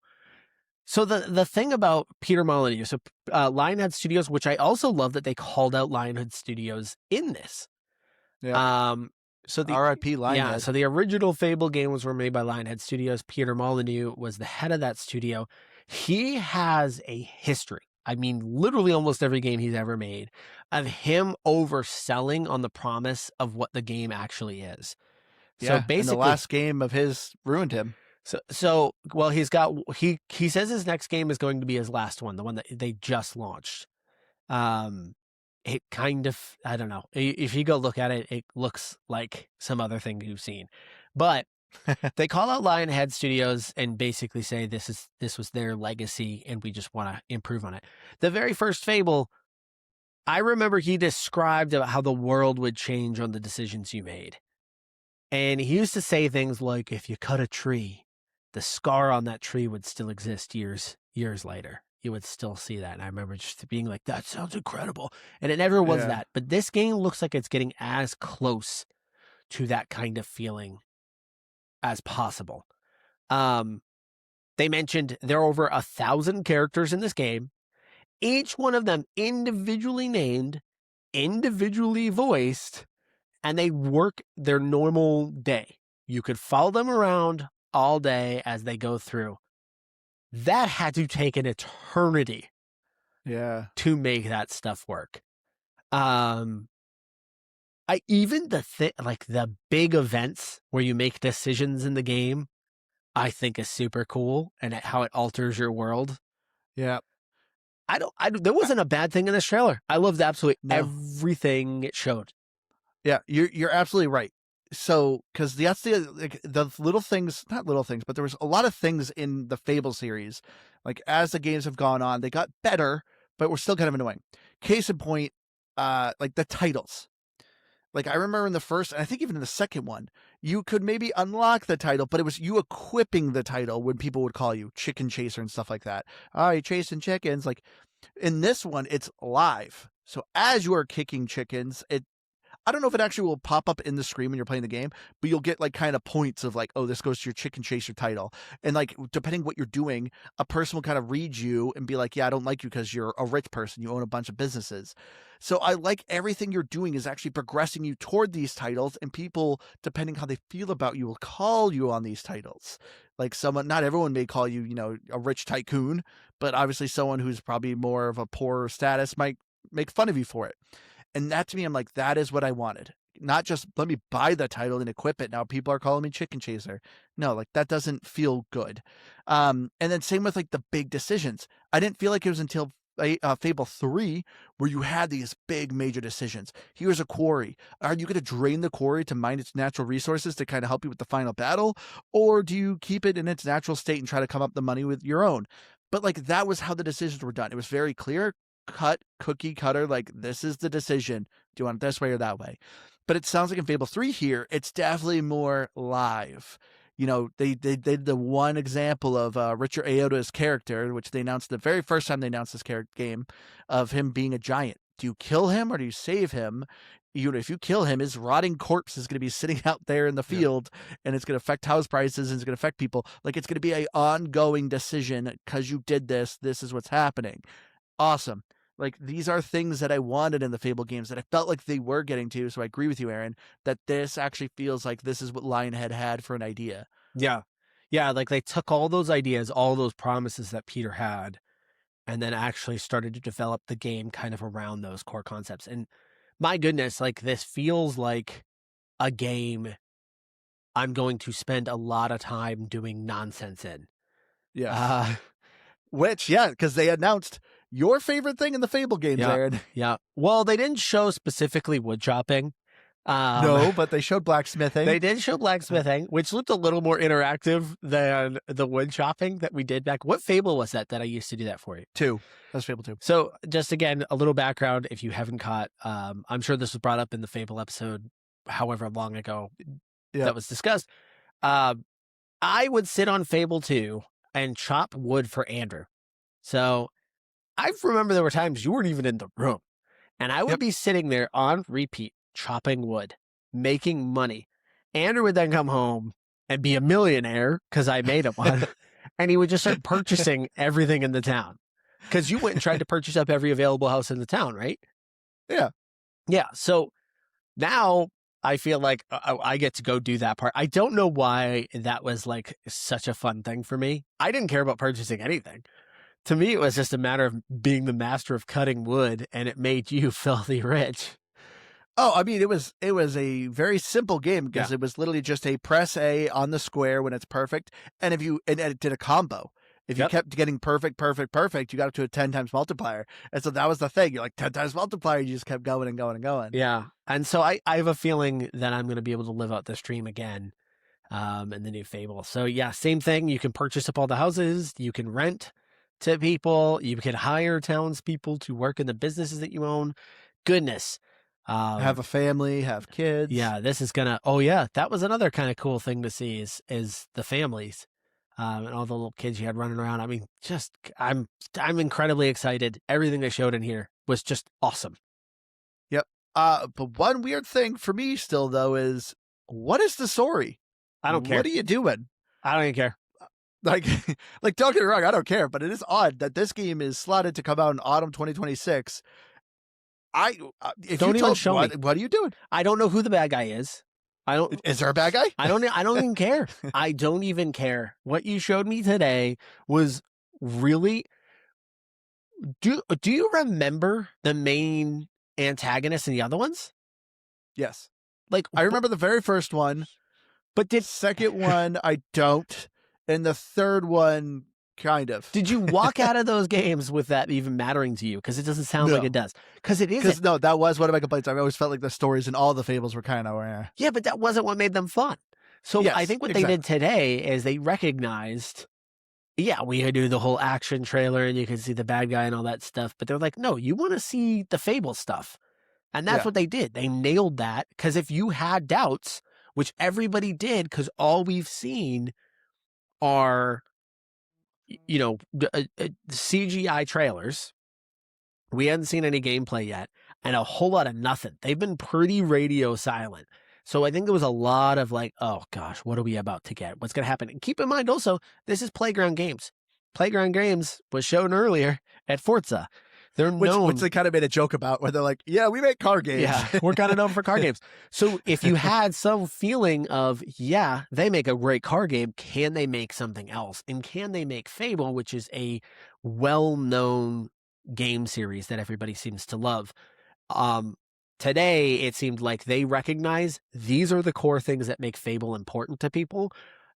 the thing about Peter Molyneux, so Lionhead Studios, which I also love that they called out Lionhead Studios in this. Yeah. So the R.I.P. Yeah, Lionhead. so the original Fable games were made by Lionhead Studios. Peter Molyneux was the head of that studio. He has a history. I mean, literally almost every game he's ever made of him overselling on the promise of what the game actually is. So Yeah, and the basically, last game of his ruined him. well, he says his next game is going to be his last one, the one that they just launched. It kind of, I don't know. If you go look at it, it looks like some other thing you've seen. But they call out Lionhead Studios and basically say this was their legacy and we just want to improve on it. The very first Fable, I remember he described about how the world would change on the decisions you made. And he used to say things like, if you cut a tree, the scar on that tree would still exist years later. You would still see that. And I remember just being like, that sounds incredible. And it never was Yeah. that. But this game looks like it's getting as close to that kind of feeling as possible. They mentioned there are over 1,000 characters in this game, each one of them individually named, individually voiced, and they work their normal day. You could follow them around all day as they go through. That had to take an eternity Yeah. to make that stuff work. I even like the big events where you make decisions in the game, I think is super cool and how it alters your world. Yeah. There wasn't a bad thing in this trailer. I loved absolutely No. everything it showed. Yeah, you're absolutely right. So, because that's the little things, not little things, but there was a lot of things in the Fable series. Like as the games have gone on, they got better, but were still kind of annoying. Case in point, like the titles. Like I remember in the first, and I think even in the second one, you could maybe unlock the title, but it was you equipping the title when people would call you Chicken Chaser and stuff like that. Oh, you're chasing chickens. Like in this one, it's live. So as you are kicking chickens, I don't know if it actually will pop up in the screen when you're playing the game, but you'll get like kind of points of like, oh, this goes to your Chicken Chaser title. And like, depending what you're doing, a person will kind of read you and be like, yeah, I don't like you because you're a rich person. You own a bunch of businesses. So I like everything you're doing is actually progressing you toward these titles, and people, depending how they feel about you, will call you on these titles. Like someone, not everyone may call you, a rich tycoon, but obviously someone who's probably more of a poorer status might make fun of you for it. And that to me, I'm like, that is what I wanted. Not just let me buy the title and equip it. Now people are calling me Chicken Chaser. No, like that doesn't feel good. And then same with like the big decisions. I didn't feel like it was until Fable 3 where you had these big major decisions. Here's a quarry. Are you going to drain the quarry to mine its natural resources to kind of help you with the final battle? Or do you keep it in its natural state and try to come up the money with your own? But like that was how the decisions were done. It was very clear, cut, cookie cutter, like this is the decision. Do you want it this way or that way? But it sounds like in Fable 3 here, it's definitely more live. They did the one example of Richard Ayoda's character, which they announced the very first time they announced this game, of him being a giant. Do you kill him or do you save him? If you kill him, his rotting corpse is going to be sitting out there in the field, and it's going to affect house prices and it's going to affect people. Like it's going to be an ongoing decision because you did this. This is what's happening. Awesome. Like these are things that I wanted in the Fable games that I felt like they were getting to. So I agree with you, Aaron, that this actually feels like this is what Lionhead had for an idea. Yeah. Yeah, like they took all those ideas, all those promises that Peter had, and then actually started to develop the game kind of around those core concepts. And my goodness, like this feels like a game I'm going to spend a lot of time doing nonsense in. Yes. Which, yeah, because they announced your favorite thing in the Fable games, Yeah, Aaron. yeah. Well, they didn't show specifically wood chopping. No, but they showed blacksmithing. They did show blacksmithing, which looked a little more interactive than the wood chopping that we did back. What Fable was that I used to do that for you? 2. That's Fable 2. So just again, a little background if you haven't caught. I'm sure this was brought up in the Fable episode, however long ago that was discussed. I would sit on Fable 2 and chop wood for Andrew. So I remember there were times you weren't even in the room, and I would be sitting there on repeat, chopping wood, making money. Andrew would then come home and be a millionaire because I made him one, and he would just start purchasing everything in the town because you went and tried to purchase up every available house in the town, right? Yeah. Yeah. So now I feel like I get to go do that part. I don't know why that was like such a fun thing for me. I didn't care about purchasing anything. To me, it was just a matter of being the master of cutting wood, and it made you filthy rich. Oh, I mean, it was a very simple game Yeah. because it was literally just a press A on the square when it's perfect, and and it did a combo. If you Yep. kept getting perfect, perfect, perfect, you got up to a 10 times multiplier. And so that was the thing. You're like 10 times multiplier, you just kept going and going and going. Yeah. And so I have a feeling that I'm going to be able to live out this dream again in the new Fable. So yeah, same thing. You can purchase up all the houses. You can rent to people. You can hire townspeople to work in the businesses that you own. Goodness. Have a family, have kids. Yeah, this is gonna. Oh yeah, that was another kind of cool thing to see is the families, and all the little kids you had running around. I mean, just I'm incredibly excited. Everything they showed in here was just awesome. Yep. But one weird thing for me still though is what is the story? I don't care. What are you doing? I don't even care. Like, like don't get me wrong, I don't care, but it is odd that this game is slotted to come out in autumn 2026. If Don't you even told show me. what are you doing? I don't know who the bad guy is. I don't. Is there a bad guy? I don't even care. I don't even care. What you showed me today was really. Do you remember the main antagonist in the other ones? Yes. Like I remember the very first one. But Second one, I don't. And the third one, kind of. Did you walk out of those games with that even mattering to you? Because it doesn't sound like No. it does. Because it isn't. Because no, that was one of my complaints. I always felt like the stories in all the Fables were kind of. Yeah, but that wasn't what made them fun. So Yes, I think what they exactly. did today is they recognized, yeah, we could do the whole action trailer and you can see the bad guy and all that stuff. But they're like, no, you want to see the Fable stuff. And that's Yeah. what they did. They nailed that. Because if you had doubts, which everybody did, because all we've seen are, CGI trailers. We hadn't seen any gameplay yet, and a whole lot of nothing. They've been pretty radio silent. So I think there was a lot of like, oh gosh, what are we about to get? What's going to happen? And keep in mind also, this is Playground Games. Playground Games was shown earlier at Forza. They're known. Which they kind of made a joke about where they're like, yeah, we make car games. Yeah, we're kind of known for car games. So if you had some feeling of, yeah, they make a great car game, can they make something else? And can they make Fable, which is a well-known game series that everybody seems to love? Today, it seemed like they recognize these are the core things that make Fable important to people,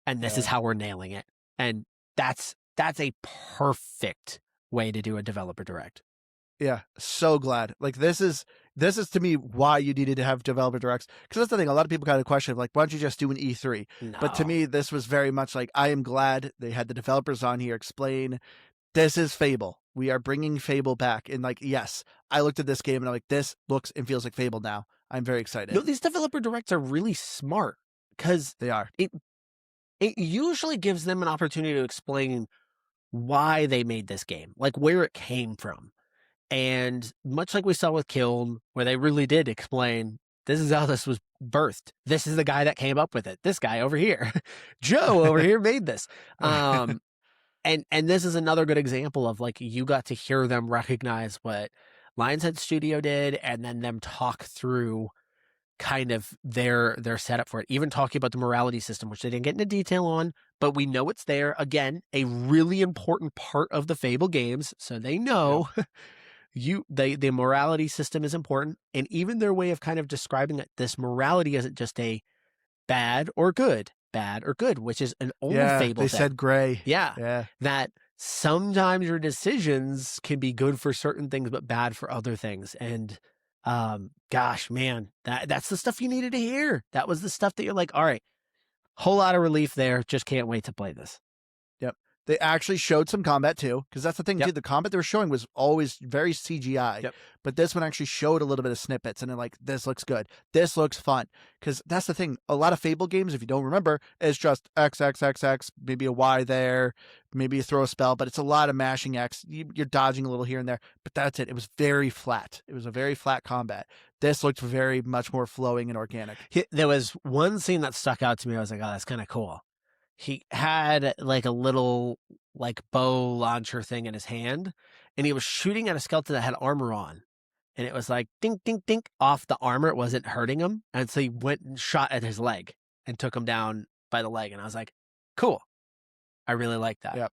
and this is how we're nailing it. And that's a perfect way to do a developer direct. Yeah, so glad. Like this is to me why you needed to have developer directs, because that's the thing. A lot of people kind of question like, why don't you just do an E3? No. But to me, this was very much like, I am glad they had the developers on here explain this is Fable. We are bringing Fable back, and like, yes, I looked at this game and I'm like, this looks and feels like Fable now. I'm very excited. No, these developer directs are really smart because They are. It usually gives them an opportunity to explain why they made this game, like where it came from. And much like we saw with Kiln, where they really did explain, this is how this was birthed. This is the guy that came up with it. This guy over here, Joe over here made this. And this is another good example of like, you got to hear them recognize what Lionshead Studio did, and then them talk through kind of their setup for it, even talking about the morality system, which they didn't get into detail on, but we know it's there. Again, a really important part of the Fable games, so they know. The morality system is important, and even their way of kind of describing that this morality isn't just a bad or good, which is an old Fable they thing. said gray. Yeah, that sometimes your decisions can be good for certain things but bad for other things. And gosh, man, that's the stuff you needed to hear. That was the stuff that you're like, all right, whole lot of relief there. Just can't wait to play this. Yep. They actually showed some combat too, because that's the thing too. The combat they were showing was always very CGI. Yep. But this one actually showed a little bit of snippets, and they're like, this looks good. This looks fun. Because that's the thing. A lot of Fable games, if you don't remember, is just X, X, X, X, maybe a Y there, maybe you throw a spell, but it's a lot of mashing X. You're dodging a little here and there, but that's it. It was very flat. It was a very flat combat. This looked very much more flowing and organic. There was one scene that stuck out to me. I was like, oh, that's kind of cool. He had like a little like bow launcher thing in his hand, and he was shooting at a skeleton that had armor on. and it was like dink, dink, dink off the armor. It wasn't hurting him. And so he went and shot at his leg and took him down by the leg. And I was like, cool. I really like that. Yep.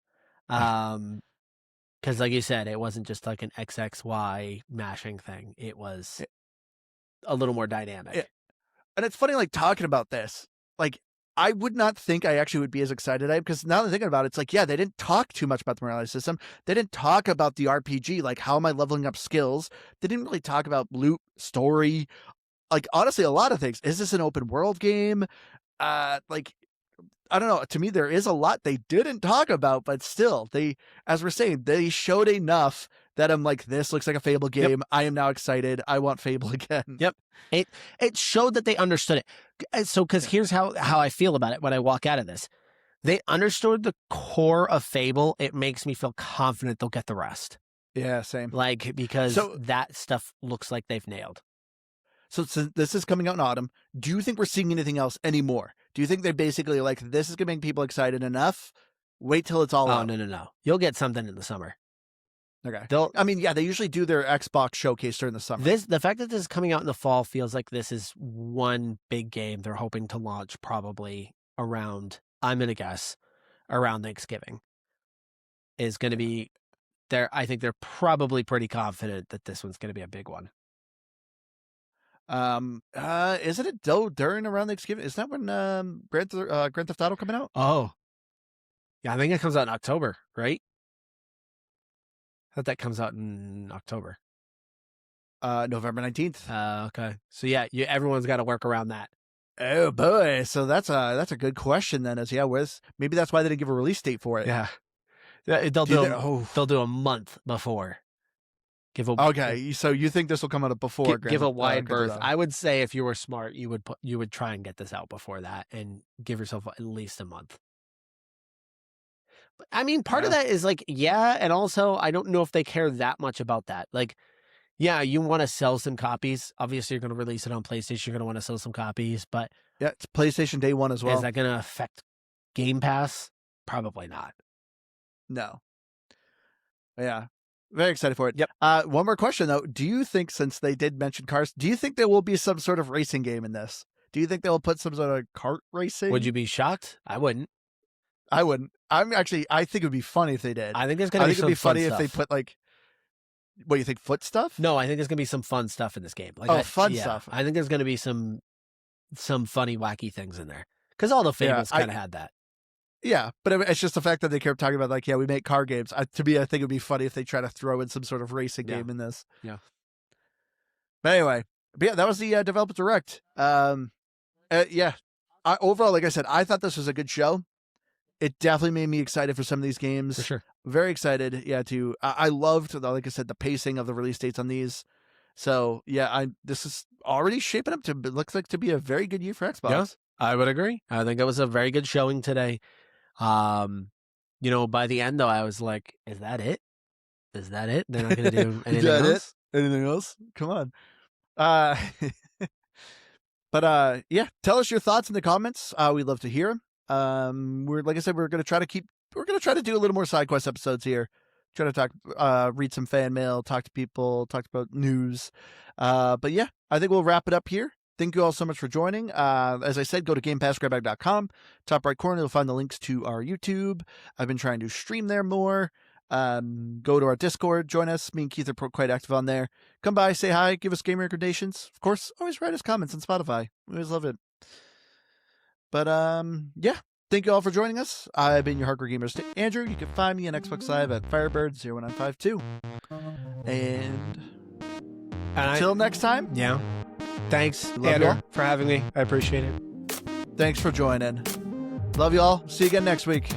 Because like you said, it wasn't just like an XXY mashing thing. It was a little more dynamic. Yeah. And it's funny, like, talking about this, like, I would not think I actually would be as excited because now that I'm thinking about it, it's like, yeah, they didn't talk too much about the morality system. They didn't talk about the RPG, like, how am I leveling up skills? They didn't really talk about loot, story, like, honestly, a lot of things. Is this an open world game? Like, I don't know. To me, there is a lot they didn't talk about, but still, as we're saying, they showed enough that I'm like, this looks like a Fable game. Yep. I am now excited. I want Fable again. Yep. It showed that they understood it. So, because here's how I feel about it when I walk out of this. They understood the core of Fable. It makes me feel confident they'll get the rest. Yeah, same. Like, because that stuff looks like they've nailed. So this is coming out in autumn. Do you think we're seeing anything else anymore? Do you think they're basically like, this is going to make people excited enough? Wait till it's all out. Oh, no. You'll get something in the summer. Okay. They usually do their Xbox showcase during the summer. The fact that this is coming out in the fall feels like this is one big game they're hoping to launch probably around, I'm going to guess, around Thanksgiving. Is going to be there. I think they're probably pretty confident that this one's going to be a big one. Isn't it during around Thanksgiving? Is that when Grand Theft Auto coming out? Oh, yeah, I think it comes out in October, right? I thought that comes out in October. November 19th. Okay. So yeah, everyone's got to work around that. Oh boy, so that's a good question then. Maybe that's why they didn't give a release date for it. Yeah, they'll do a month before. So you think this will come out before? Give a wide berth. I would say if you were smart, you would try and get this out before that, and give yourself at least a month. But, I mean, part of that is like, and also I don't know if they care that much about that. Like, yeah, you want to sell some copies. Obviously, you're going to release it on PlayStation. You're going to want to sell some copies, but yeah, it's PlayStation Day 1 as well. Is that going to affect Game Pass? Probably not. No. Yeah. Very excited for it. Yep. One more question, though. Do you think, since they did mention cars, do you think there will be some sort of racing game in this? Do you think they will put some sort of kart racing? Would you be shocked? I wouldn't. I wouldn't. I think it would be funny if they did. I think there's going to be some fun stuff. If they put like, what, you think foot stuff? No, I think there's going to be some fun stuff in this game. Like, fun stuff. I think there's going to be some funny, wacky things in there. Because all the Fables kind of had that. Yeah, but it's just the fact that they kept talking about, like, we make car games. To me, I think it would be funny if they try to throw in some sort of racing game in this. Yeah. But anyway, that was the Developer Direct. Overall, like I said, I thought this was a good show. It definitely made me excited for some of these games. For sure. Very excited. Yeah, I loved, like I said, the pacing of the release dates on these. So, this is already shaping up looks like to be a very good year for Xbox. Yeah, I would agree. I think it was a very good showing today. By the end though, I was like, is that it? Is that it? They're not going to do anything else? Anything else? Come on. But tell us your thoughts in the comments. We'd love to hear them. We're going to try to do a little more Sidequest episodes here. Try to talk, read some fan mail, talk to people, talk about news. But yeah, I think we'll wrap it up here. Thank you all so much for joining. As I said, go to GamePassGrabBag.com. Top right corner, you'll find the links to our YouTube. I've been trying to stream there more. Go to our Discord, join us. Me and Keith are quite active on there. Come by, say hi, give us game recommendations. Of course, always write us comments on Spotify. We always love it. But thank you all for joining us. I've been your Hardcore Gamer, Andrew. You can find me on Xbox Live at Firebird01952. And until next time. Yeah. Thanks, Andrew, for having me. I appreciate it. Thanks for joining. Love you all. See you again next week.